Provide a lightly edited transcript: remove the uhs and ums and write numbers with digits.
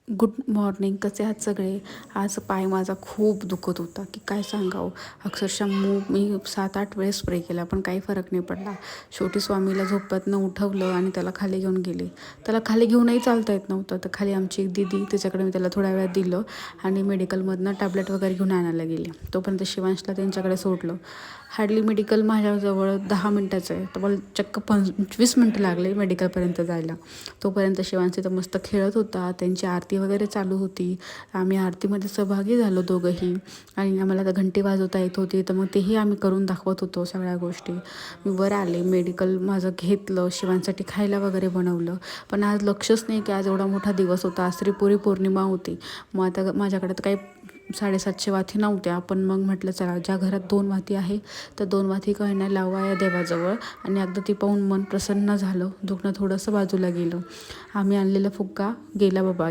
Good morning. कसे आहात सगळे? आज पाय माझा खूप दुखत होता की काय सांगावं. अक्षरशः मी 7-8 वेळेस स्प्रे केला पण काही फरक नाही पडला. शेवटी स्वामीला झोपेतनं उठवलं आणि त्याला खाली घेऊन गेले. त्याला खाली घेऊनही चालता येत नव्हतं. तर खाली आमची एक दीदी, त्याच्याकडे मी त्याला थोड्या वेळात दिलं आणि मेडिकलमधनं टॅब्लेट वगैरे घेऊन आणायला गेले. तोपर्यंत शिवांशला त्यांच्याकडे सोडलं. हार्डली मेडिकल माझ्याजवळ 10 मिनटाचं आहे, तर मला चक्क 25 मिनटं लागले मेडिकलपर्यंत जायला. तोपर्यंत शिवांश तर मस्त खेळत होता. त्यांची आरती वगैरे चालू होती. आम्ही आरतीमध्ये सहभागी झालो दोघंही आणि आम्हाला तर घंटी वाजवता येत होती, तर मग तेही आम्ही करून दाखवत होतो सगळ्या गोष्टी. मी वर आले, मेडिकल माझं घेतलं, शिवांसाठी खायला वगैरे बनवलं. पण आज लक्षच नाही की आज एवढा मोठा दिवस होता. आज त्रिपुरी पौर्णिमा होती. मग आता माझ्याकडे तर काही 750 वाती नव्हत्या, पण मग म्हटलं चला ज्या घरात 2 वाती आहे तर 2 वाती का होईना लावा या देवाजवळ. आणि एकदा ती पाहून मन प्रसन्न झालं, दुखणं थोडंसं बाजूला गेलं. आम्ही आणलेला फुग्गा गेला बाबा